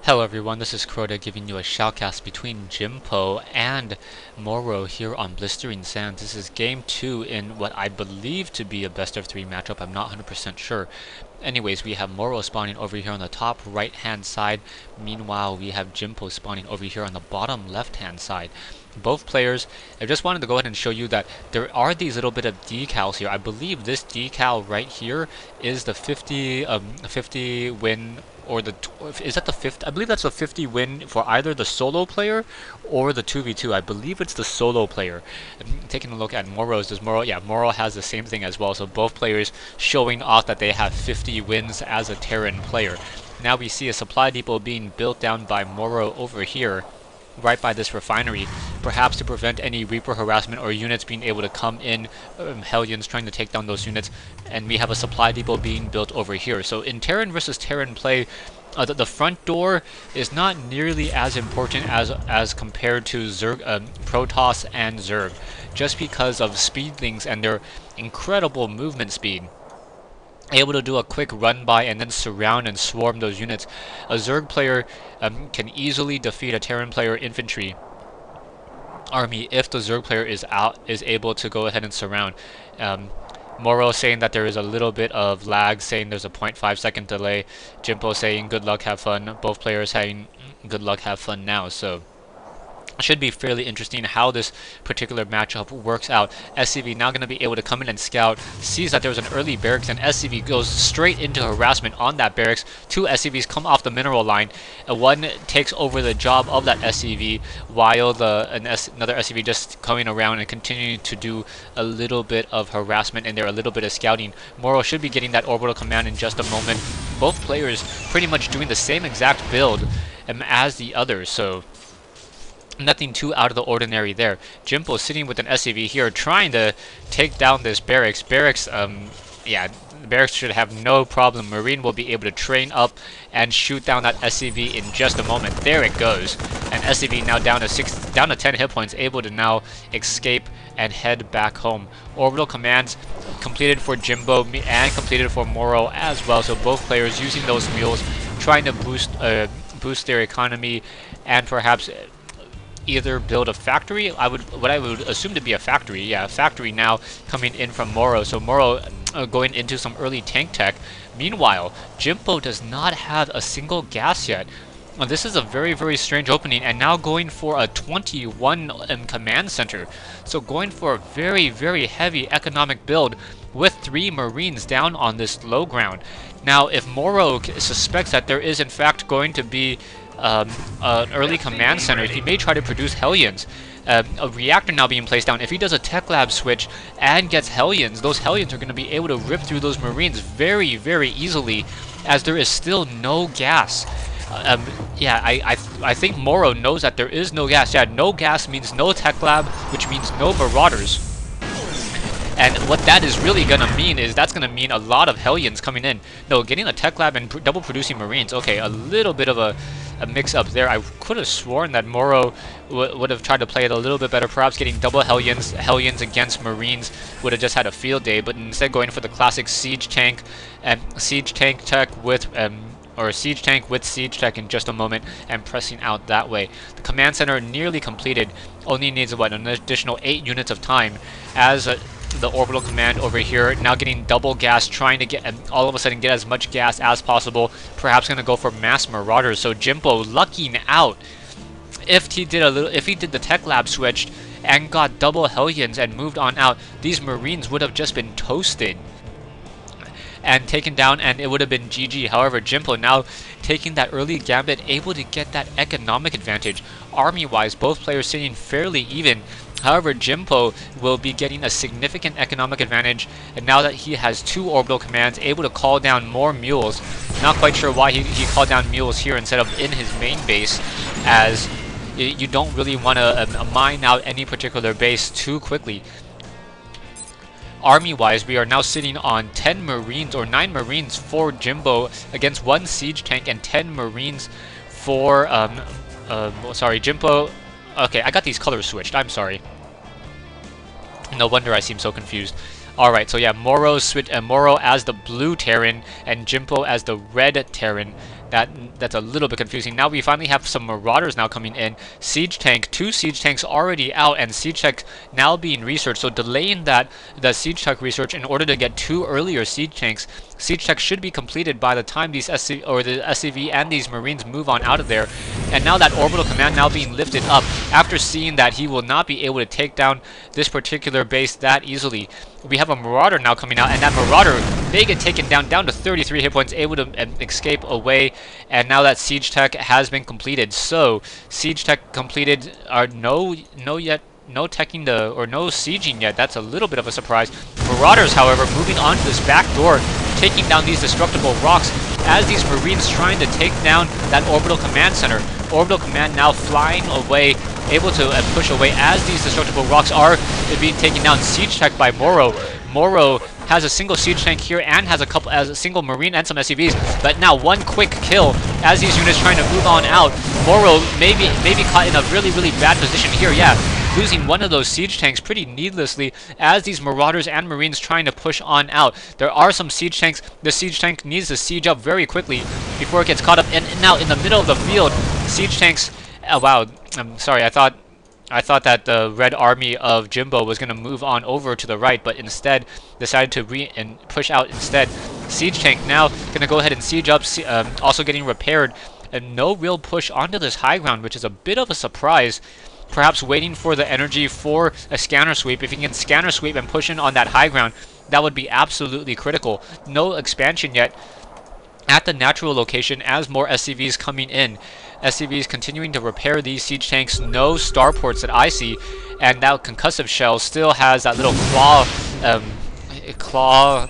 Hello everyone, this is Crota giving you a shoutcast between Jimpo and Morrow here on Blistering Sands. This is game 2 in what I believe to be a best of 3 matchup. I'm not 100% sure. Anyways, we have Morrow spawning over here on the top right hand side. Meanwhile, we have Jimpo spawning over here on the bottom left hand side. Both players, I just wanted to go ahead and show you that there are these little bit of decals here. I believe this decal right here is the 50 win, or is that the 50? I believe that's a 50 win for either the solo player or the 2v2. I believe it's the solo player. Taking a look at Morrow's, Morrow has the same thing as well. So both players showing off that they have 50 wins as a Terran player. Now we see a supply depot being built down by Morrow over here, right by this refinery, perhaps to prevent any Reaper harassment or units being able to come in, Hellions trying to take down those units, and we have a supply depot being built over here. So in Terran versus Terran play, the front door is not nearly as important as compared to Zerg, Protoss and Zerg, just because of speedlings and their incredible movement speed. Able to do a quick run by and then surround and swarm those units. A Zerg player can easily defeat a Terran player infantry army if the Zerg player is able to go ahead and surround. Morrow saying that there is a little bit of lag, saying there's a 0.5 second delay. Jimpo saying good luck, have fun. Both players saying good luck, have fun now. So should be fairly interesting how this particular matchup works out. SCV now going to be able to come in and scout, sees that there's an early barracks, and SCV goes straight into harassment on that barracks. Two SCVs come off the mineral line, and one takes over the job of that SCV, while another SCV just coming around and continuing to do a little bit of harassment and there, a little bit of scouting. Morrow should be getting that orbital command in just a moment. Both players pretty much doing the same exact build as the others, so nothing too out of the ordinary there. Jimpo sitting with an SCV here, trying to take down this barracks. Barracks should have no problem. Marine will be able to train up and shoot down that SCV in just a moment. There it goes. And SCV now down to 10 hit points, able to now escape and head back home. Orbital commands completed for Jimbo and completed for Morrow as well. So both players using those mules, trying to boost their economy and perhaps either build a factory. What I would assume to be a factory. Yeah, a factory now coming in from Morrow. So Morrow going into some early tank tech. Meanwhile, Jimpo does not have a single gas yet. This is a very, very strange opening, and now going for a 21 command center. So going for a very, very heavy economic build with 3 Marines down on this low ground. Now, if Morrow suspects that there is in fact going to be an early command center, he may try to produce Hellions. A reactor now being placed down. If he does a tech lab switch and gets Hellions, those Hellions are going to be able to rip through those Marines very, very easily, as there is still no gas. I think Morrow knows that there is no gas. Yeah, no gas means no tech lab, which means no Marauders. And what that is really going to mean is that's going to mean a lot of Hellions coming in. No, getting a tech lab and double producing Marines. Okay, a little bit of a mix up there. I could have sworn that Morrow would have tried to play it a little bit better. Perhaps getting double Hellions against Marines would have just had a field day, but instead going for the classic siege tank and siege tank tech with or siege tank with siege tech in just a moment, and pressing out that way. The command center nearly completed. Only needs what, an additional 8 units of time, as the orbital command over here now getting double gas, trying to get all of a sudden get as much gas as possible. Perhaps going to go for mass Marauders. So Jimpo lucking out. If he did the tech lab switched and got double Hellions and moved on out, these Marines would have just been toasted and taken down, and it would have been GG. However, Jimpo now taking that early gambit, able to get that economic advantage. Army-wise, both players sitting fairly even. However, Jimpo will be getting a significant economic advantage, and now that he has 2 orbital commands, able to call down more mules. Not quite sure why he called down mules here instead of in his main base, as you don't really want to mine out any particular base too quickly. Army-wise, we are now sitting on 10 Marines or 9 Marines for Jimbo against 1 siege tank and 10 Marines for Jimpo. Okay, I got these colors switched. I'm sorry. No wonder I seem so confused. Alright, so yeah, Morrow as the blue Terran and Jimpo as the red Terran. That's a little bit confusing. Now we finally have some Marauders now coming in. Siege tank, 2 siege tanks already out, and siege tech now being researched. So delaying the siege tech research in order to get 2 earlier siege tanks. Siege tech should be completed by the time these the SCV and these Marines move on out of there. And now that orbital command now being lifted up after seeing that he will not be able to take down this particular base that easily. We have a Marauder now coming out, and that Marauder may get taken down to 33 hit points, able to escape away. And now that siege tech has been completed. So siege tech completed. No teching no sieging yet. That's a little bit of a surprise. Marauders, however, moving on to this back door, taking down these destructible rocks as these Marines trying to take down that orbital command center. Orbital command now flying away, able to push away as these destructible rocks are being taken down. Siege tech by Morrow. Morrow has a single siege tank here and has a single Marine and some SCVs, but now one quick kill as these units trying to move on out. Morrow maybe caught in a really bad position here. Yeah, losing one of those siege tanks pretty needlessly as these Marauders and Marines trying to push on out. There are some siege tanks. The siege tank needs to siege up very quickly before it gets caught up. And now in the middle of the field, siege tanks. Oh, wow, I'm sorry. I thought that the red army of Jimpo was going to move on over to the right, but instead decided to push out instead. Siege tank now going to go ahead and siege up, also getting repaired, and no real push onto this high ground, which is a bit of a surprise. Perhaps waiting for the energy for a scanner sweep. If you can scanner sweep and push in on that high ground, that would be absolutely critical. No expansion yet at the natural location as more SCVs coming in. SCVs continuing to repair these siege tanks. No starports that I see, and that concussive shell still has that little claw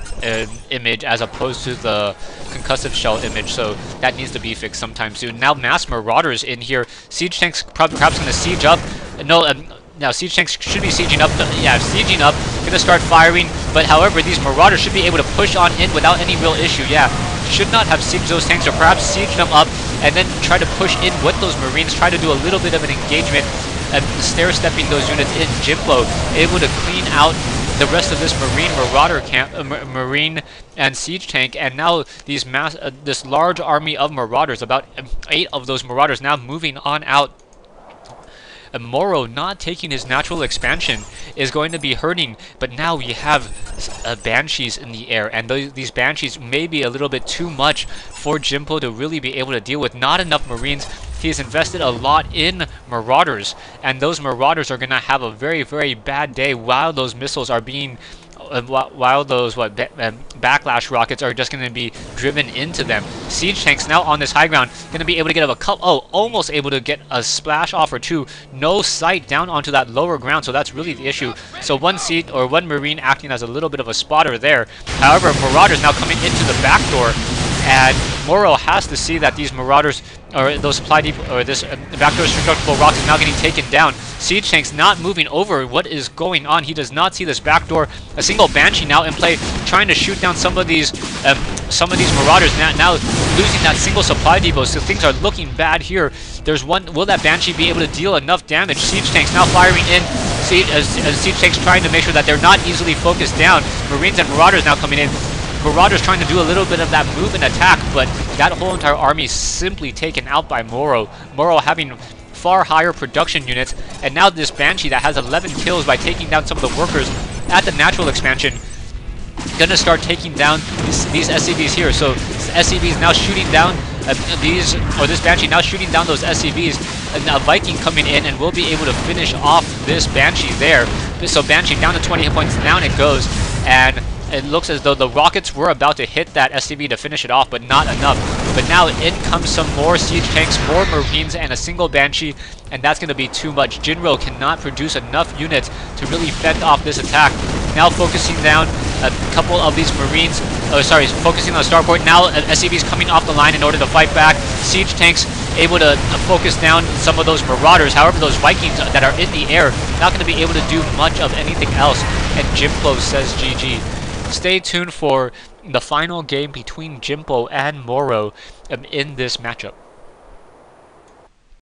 image as opposed to the concussive shell image, so that needs to be fixed sometime soon. Now mass Marauders in here. Siege tanks perhaps going to siege up. No, now siege tanks should be sieging up. Yeah, sieging up. Going to start firing, but however, these Marauders should be able to push on in without any real issue. Yeah, should not have sieged those tanks, or perhaps siege them up and then try to push in with those Marines, try to do a little bit of an engagement and stair-stepping those units in. Jimpo able to clean out the rest of this Marine Marauder camp, Marine and siege tank, and now these this large army of Marauders, about 8 of those Marauders now moving on out. Morrow not taking his natural expansion is going to be hurting, but now we have Banshees in the air, and these Banshees may be a little bit too much for Jimpo to really be able to deal with. Not enough Marines. He has invested a lot in Marauders, and those Marauders are going to have a very bad day while those missiles are being while those backlash rockets are just going to be driven into them. Siege tanks now on this high ground going to be able to get a couple. Oh, almost able to get a splash off or two. No sight down onto that lower ground, so that's really the issue. So one Marine acting as a little bit of a spotter there. However, Marauders now coming into the back door, and Morrow has to see that these Marauders, or those supply depot, or this backdoor destructible rocks is now getting taken down. Siege tanks not moving over. What is going on? He does not see this backdoor. A single Banshee now in play, trying to shoot down some of these Marauders. Now losing that single supply depot, so things are looking bad here. There's one. Will that Banshee be able to deal enough damage? Siege tanks now firing in. Siege tanks trying to make sure that they're not easily focused down. Marines and Marauders now coming in. Marauders trying to do a little bit of that move and attack, but that whole entire army is simply taken out by Morrow. Morrow having far higher production units, and now this Banshee that has 11 kills by taking down some of the workers at the natural expansion, gonna start taking down these SCVs here. So SCVs now shooting down this Banshee now shooting down those SCVs, and a Viking coming in and will be able to finish off this Banshee there. So Banshee down to 20 hit points, down it goes, and it looks as though the rockets were about to hit that SCV to finish it off, but not enough. But now in comes some more siege tanks, more Marines, and a single Banshee, and that's going to be too much. Jinro cannot produce enough units to really fend off this attack. Now focusing down a couple of these Marines, focusing on the starport. Now SCVs coming off the line in order to fight back. Siege tanks able to focus down some of those Marauders. However, those Vikings that are in the air, not going to be able to do much of anything else. And Jimpo says GG. Stay tuned for the final game between Jimpo and Morrow in this matchup.